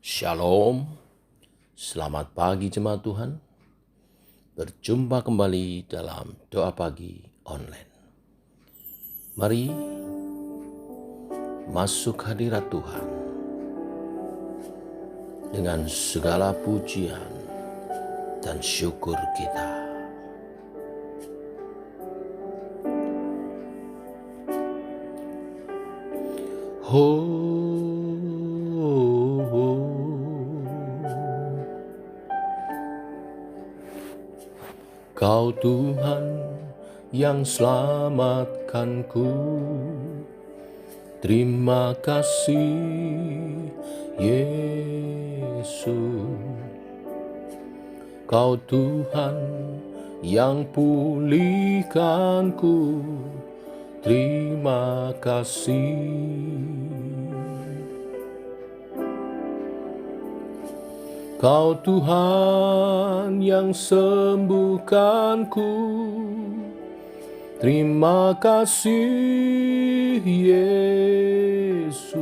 Shalom, selamat pagi jemaat Tuhan. Berjumpa kembali dalam doa pagi online. Mari masuk hadirat Tuhan dengan segala pujian dan syukur kita. Kau Tuhan yang selamatkanku, terima kasih Yesus. Kau Tuhan yang pulihkanku, terima kasih. Kau Tuhan yang sembuhkanku, terima kasih Yesus.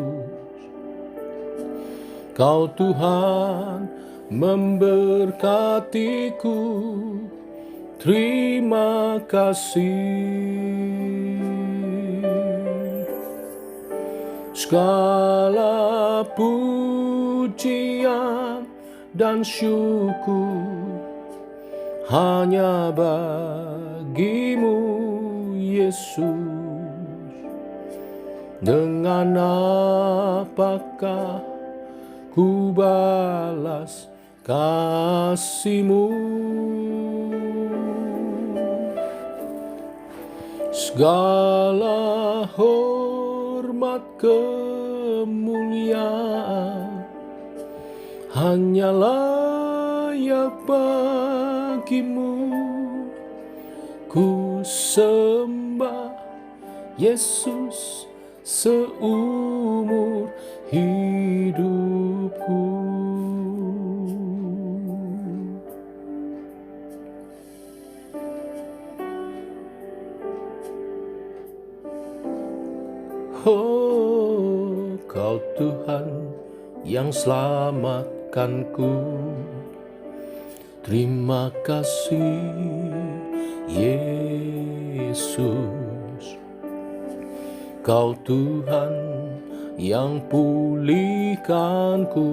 Kau Tuhan memberkatiku, terima kasih. Segala pujian dan syukur hanya bagimu Yesus. Dengan apakah ku balas kasih-Mu? Segala hormat kemuliaan hanya layak bagimu. Ku sembah Yesus seumur hidupku. Oh, Kau Tuhan yang selamatkanku, terima kasih Yesus. Kau Tuhan yang pulihkanku,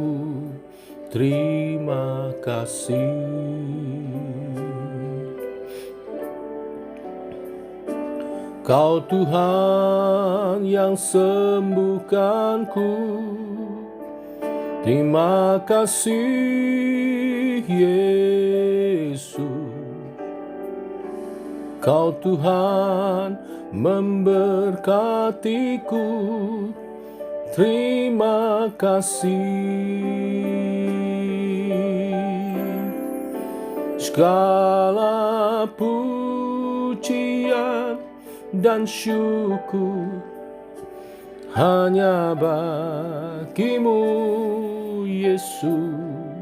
terima kasih. Kau Tuhan yang sembuhkanku, terima kasih Yesus. Kau Tuhan memberkatiku, terima kasih. Segala pujian dan syukur hanya bagimu Yesus.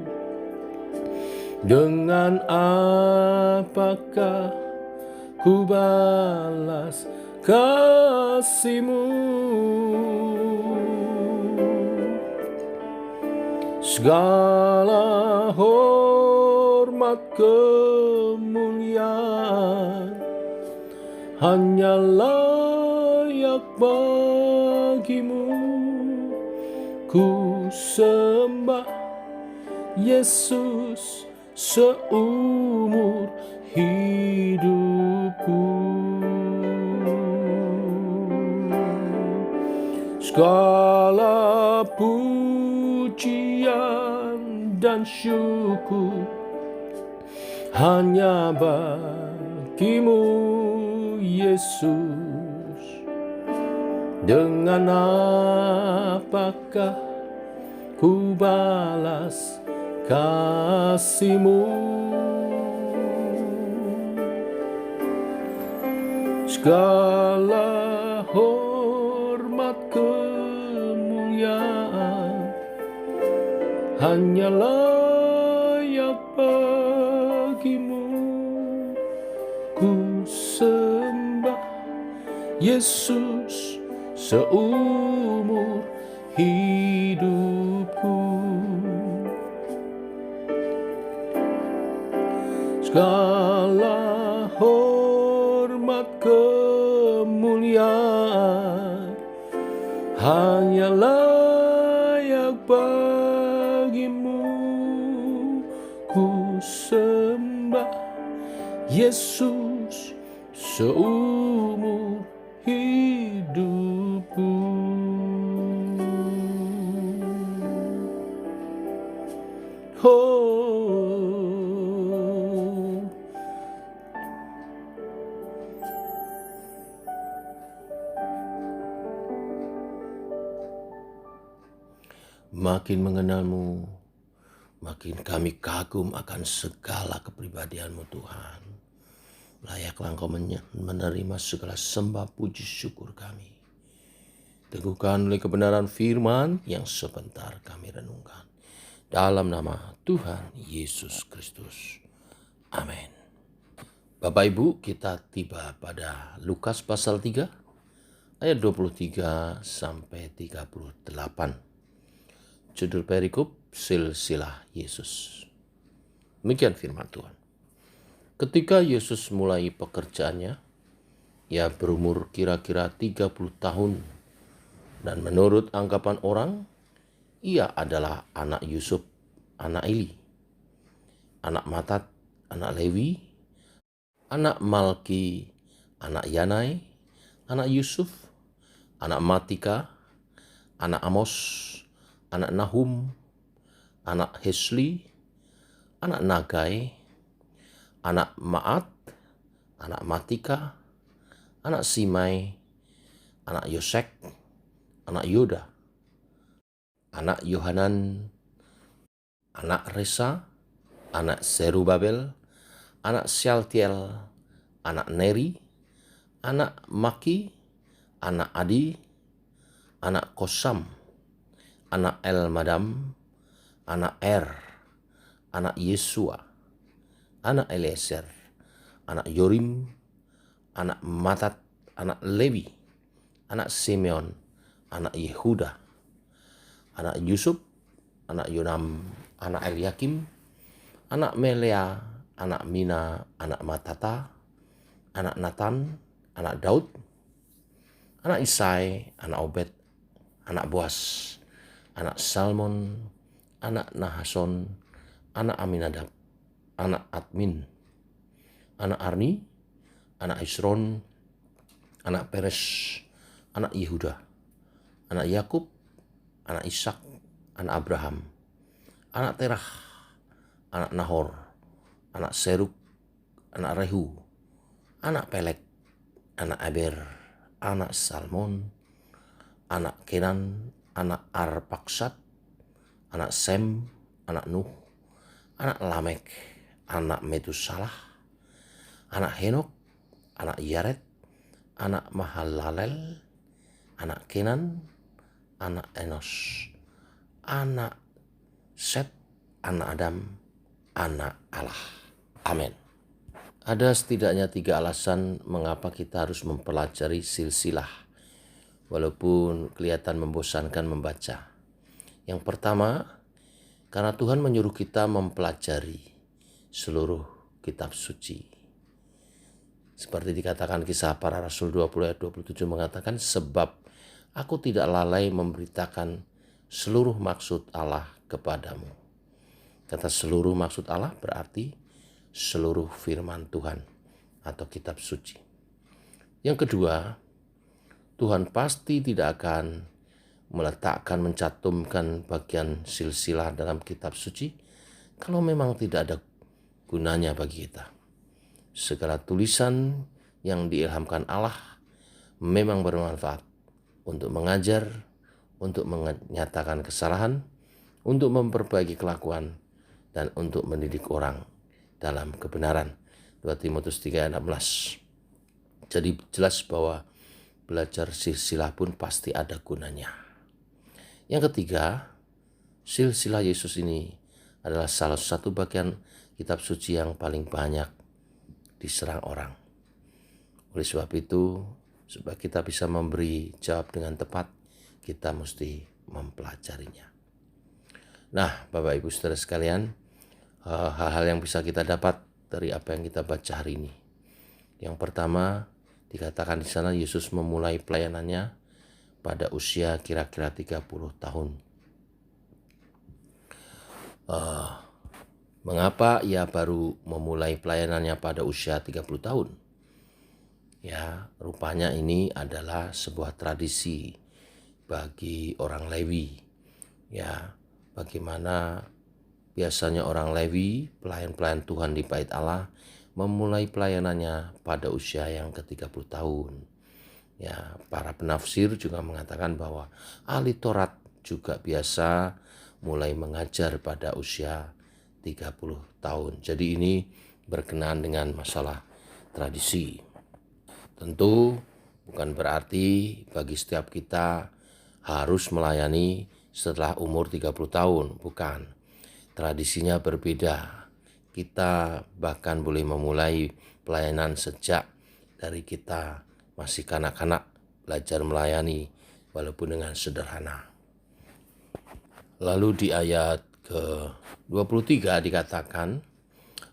Dengan apakah ku balas kasih-Mu? Segala hormat kemuliaan hanya layak bagimu. Ku sembah Yesus seumur hidupku. Segala pujian dan syukur hanya bagimu Yesus. Dengan apakah ku balas kasih-Mu? Segala hormat kemuliaan hanya layak bagimu. Ku sembah Yesus seumur hidupku. segala hormat kemuliaan hanya layak bagimu. Ku sembah Yesus seumur hidupku. Oh, makin mengenalmu, makin kami kagum akan segala kepribadianmu Tuhan. Layaklah Engkau menerima segala sembah puji syukur kami. Teguhkan oleh kebenaran firman yang sebentar kami renungkan. Dalam nama Tuhan Yesus Kristus. Amin. Bapak Ibu, kita tiba pada Lukas pasal 3 ayat 23 sampai 38. Judul perikop silsilah Yesus. Demikian firman Tuhan. Ketika Yesus mulai pekerjaannya, ia berumur kira-kira 30 tahun dan menurut anggapan orang, ia adalah anak Yusuf, anak Eli, anak Matat, anak Lewi, anak Malki, anak Yanai, anak Yusuf, anak Matika, anak Amos, anak Nahum, anak Hesli, anak Nagai, anak Maat, anak Matika, anak Simai, anak Yosek, anak Yoda, anak Yohanan, anak Resa, anak Zerubabel, anak Syaltiel, anak Neri, anak Maki, anak Adi, anak Kosam, anak Elmadam, anak anak Yesua, anak Eliezer, anak Yorim, anak Matat, anak Lewi, anak Simeon, anak Yehuda, anak Yusuf, anak Yonam, anak Eliakim, anak Melea, anak Mina, anak Matata, anak Natan, anak Daud, anak Isai, anak Obed, anak Boas, anak Salmon, anak Nahason, anak Aminadab, anak Admin, anak Arni, anak Isron, anak Peres, anak Yehuda, anak Yakub, anak Ishak, anak Abraham, anak Terah, anak Nahor, anak Seruk, anak Rehu, anak Pelek, anak Aber, anak Salmon, anak Kenan, anak Arpaksad, anak Sem, anak Nuh, anak Lamek, anak Metusalah, anak Henok, anak Yared, anak Mahalalel, anak Kenan, anak Enos, anak Set, anak Adam, anak Allah. Amin. Ada setidaknya 3 alasan mengapa kita harus mempelajari silsilah, walaupun kelihatan membosankan membaca. Yang pertama, karena Tuhan menyuruh kita mempelajari seluruh kitab suci. Seperti dikatakan Kisah Para Rasul 20 ayat 27 mengatakan, sebab aku tidak lalai memberitakan seluruh maksud Allah kepadamu. Kata seluruh maksud Allah berarti seluruh firman Tuhan atau kitab suci. Yang kedua, Tuhan pasti tidak akan meletakkan, mencantumkan bagian silsilah dalam kitab suci kalau memang tidak ada gunanya bagi kita. Segala tulisan yang diilhamkan Allah memang bermanfaat untuk mengajar, untuk menyatakan kesalahan, untuk memperbaiki kelakuan, dan untuk mendidik orang dalam kebenaran. 2 Timotius 3 ayat 16. Jadi jelas bahwa belajar silsilah pun pasti ada gunanya. Yang ketiga, silsilah Yesus ini adalah salah satu bagian kitab suci yang paling banyak diserang orang. Oleh sebab itu, supaya kita bisa memberi jawab dengan tepat, kita mesti mempelajarinya. Nah, Bapak Ibu Saudara sekalian, hal-hal yang bisa kita dapat dari apa yang kita baca hari ini. Yang pertama, dikatakan di sana Yesus memulai pelayanannya pada usia kira-kira 30 tahun. Mengapa ia baru memulai pelayanannya pada usia 30 tahun? Ya, rupanya ini adalah sebuah tradisi bagi orang Lewi. Ya, bagaimana biasanya orang Lewi, pelayan-pelayan Tuhan di Bait Allah, memulai pelayanannya pada usia yang ke-30 tahun. Ya, para penafsir juga mengatakan bahwa ahli Taurat juga biasa mulai mengajar pada usia 30 tahun. Jadi ini berkenaan dengan masalah tradisi. Tentu bukan berarti bagi setiap kita harus melayani setelah umur 30 tahun, bukan. Tradisinya berbeda. Kita bahkan boleh memulai pelayanan sejak dari kita masih kanak-kanak, belajar melayani walaupun dengan sederhana. Lalu di ayat ke-23 dikatakan,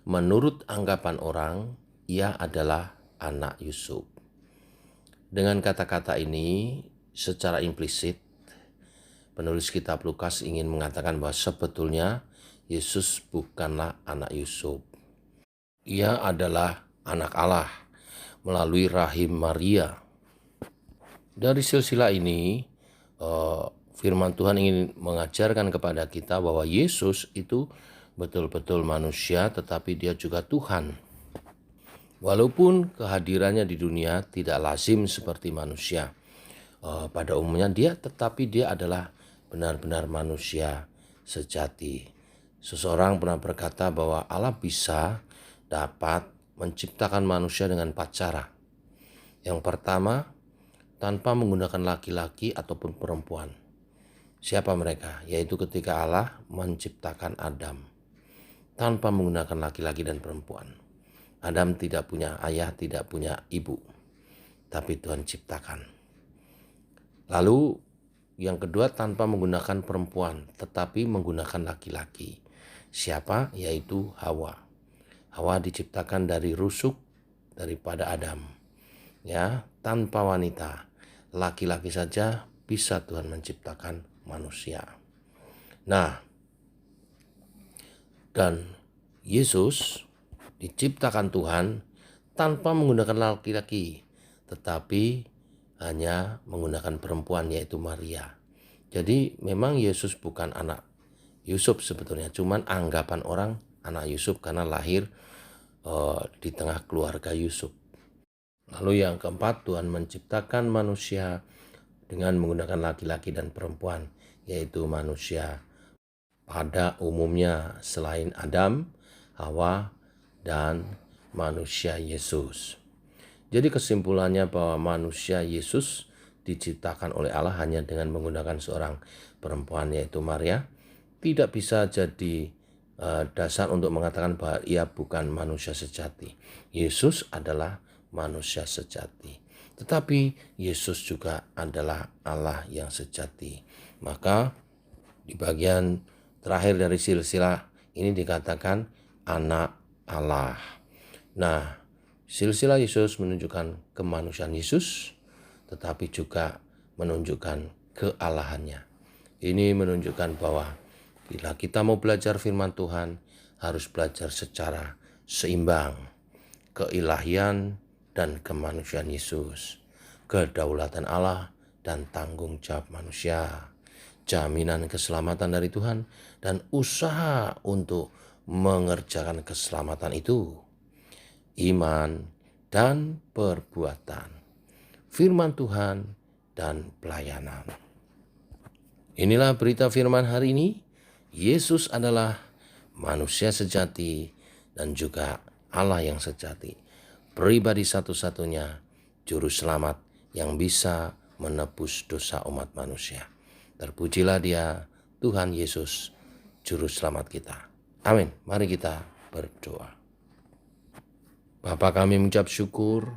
menurut anggapan orang, ia adalah anak Yusuf. Dengan kata-kata ini, secara implisit, penulis kitab Lukas ingin mengatakan bahwa sebetulnya Yesus bukanlah anak Yusuf. Ia adalah anak Allah melalui rahim Maria. Dari silsilah ini, firman Tuhan ingin mengajarkan kepada kita bahwa Yesus itu betul-betul manusia, tetapi dia juga Tuhan. Walaupun kehadirannya di dunia tidak lazim seperti manusia pada umumnya, tetapi dia adalah benar-benar manusia sejati. Seseorang pernah berkata bahwa Allah dapat menciptakan manusia dengan 4 cara. Yang pertama, tanpa menggunakan laki-laki ataupun perempuan. Siapa mereka? Yaitu ketika Allah menciptakan Adam tanpa menggunakan laki-laki dan perempuan. Adam tidak punya ayah, tidak punya ibu, tapi Tuhan ciptakan. Lalu yang kedua, tanpa menggunakan perempuan, tetapi menggunakan laki-laki. Siapa? Yaitu Hawa. Hawa diciptakan dari rusuk daripada Adam. Ya, tanpa wanita, laki-laki saja bisa Tuhan menciptakan manusia. Nah, dan Yesus diciptakan Tuhan tanpa menggunakan laki-laki, tetapi hanya menggunakan perempuan, yaitu Maria. Jadi memang Yesus bukan anak Yusuf sebetulnya, cuman anggapan orang anak Yusuf karena lahir di tengah keluarga Yusuf. Lalu yang keempat, Tuhan menciptakan manusia dengan menggunakan laki-laki dan perempuan, yaitu manusia pada umumnya selain Adam, Hawa, dan manusia Yesus. Jadi kesimpulannya bahwa manusia Yesus diciptakan oleh Allah hanya dengan menggunakan seorang perempuan, yaitu Maria, tidak bisa jadi dasar untuk mengatakan bahwa ia bukan manusia sejati. Yesus adalah manusia sejati. Tetapi Yesus juga adalah Allah yang sejati. Maka di bagian terakhir dari silsilah ini dikatakan anak Allah. Nah, silsilah Yesus menunjukkan kemanusiaan Yesus, tetapi juga menunjukkan kealahannya. Ini menunjukkan bahwa bila kita mau belajar firman Tuhan, harus belajar secara seimbang. Keilahian dan kemanusiaan Yesus, kedaulatan Allah dan tanggung jawab manusia, jaminan keselamatan dari Tuhan, dan usaha untuk mengerjakan keselamatan itu, iman dan perbuatan, firman Tuhan dan pelayanan. Inilah berita firman hari ini. Yesus adalah manusia sejati dan juga Allah yang sejati, pribadi satu-satunya juru selamat yang bisa menebus dosa umat manusia. Terpujilah Dia, Tuhan Yesus, juru selamat kita. Amin. Mari kita berdoa. Bapa, kami mengucap syukur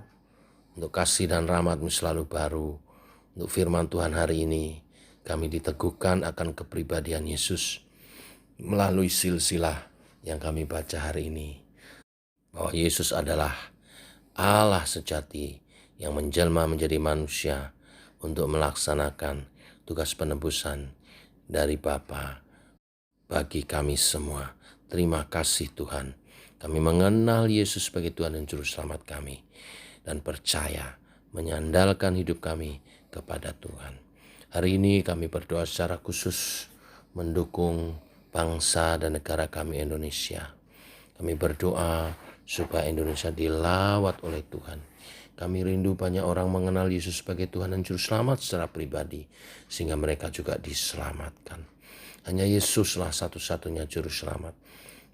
untuk kasih dan rahmat-Mu selalu baru. Untuk firman Tuhan hari ini, kami diteguhkan akan kepribadian Yesus melalui silsilah yang kami baca hari ini. bahwa Yesus adalah Allah sejati yang menjelma menjadi manusia untuk melaksanakan tugas penebusan dari Bapa bagi kami semua. Terima kasih Tuhan. Kami mengenal Yesus sebagai Tuhan dan Juru Selamat kami dan percaya menyandalkan hidup kami kepada Tuhan. Hari ini kami berdoa secara khusus mendukung bangsa dan negara kami Indonesia. Kami berdoa supaya Indonesia dilawat oleh Tuhan. Kami rindu banyak orang mengenal Yesus sebagai Tuhan dan Juru Selamat secara pribadi, sehingga mereka juga diselamatkan. Hanya Yesuslah satu-satunya Juru Selamat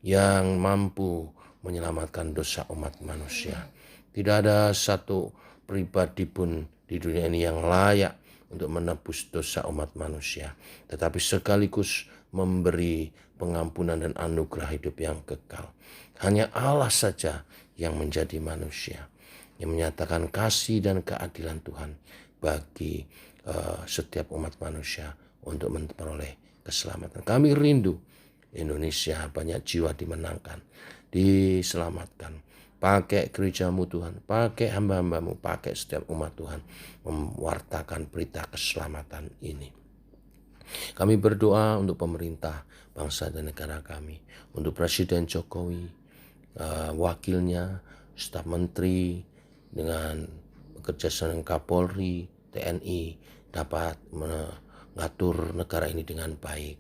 yang mampu menyelamatkan dosa umat manusia. Tidak ada satu pribadi pun di dunia ini yang layak untuk menebus dosa umat manusia, tetapi sekaligus memberi pengampunan dan anugerah hidup yang kekal. Hanya Allah saja yang menjadi manusia, yang menyatakan kasih dan keadilan Tuhan bagi setiap umat manusia untuk memperoleh keselamatan. Kami rindu Indonesia banyak jiwa dimenangkan, diselamatkan. Pakai gerejamu Tuhan, pakai hamba-hambamu, pakai setiap umat Tuhan mewartakan berita keselamatan ini. Kami berdoa untuk pemerintah, bangsa dan negara kami, untuk Presiden Jokowi, wakilnya, staf menteri, dengan bekerja sama dengan Kapolri, TNI, dapat mengatur negara ini dengan baik,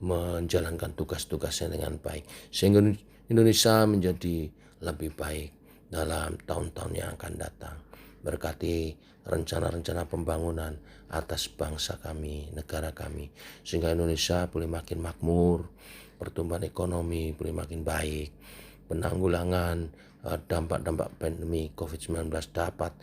menjalankan tugas-tugasnya dengan baik, sehingga Indonesia menjadi lebih baik dalam tahun-tahun yang akan datang. Berkati rencana-rencana pembangunan atas bangsa kami, negara kami, sehingga Indonesia boleh makin makmur, pertumbuhan ekonomi boleh makin baik, penanggulangan dampak-dampak pandemi COVID-19 dapat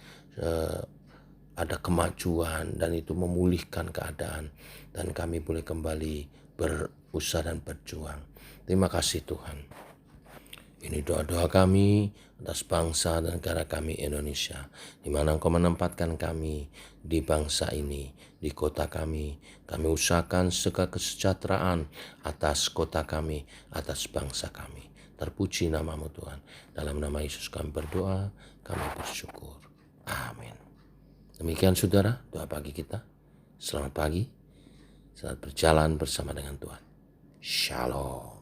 ada kemajuan, dan itu memulihkan keadaan, dan kami boleh kembali berusaha dan berjuang. Terima kasih Tuhan. Ini doa-doa kami atas bangsa dan negara kami Indonesia, di mana Engkau menempatkan kami di bangsa ini, di kota kami. Kami usahakan segala kesejahteraan atas kota kami, atas bangsa kami. Terpuji nama-Mu Tuhan. Dalam nama Yesus kami berdoa, kami bersyukur. Amin. Demikian saudara, doa pagi kita. Selamat pagi, selamat berjalan bersama dengan Tuhan. Shalom.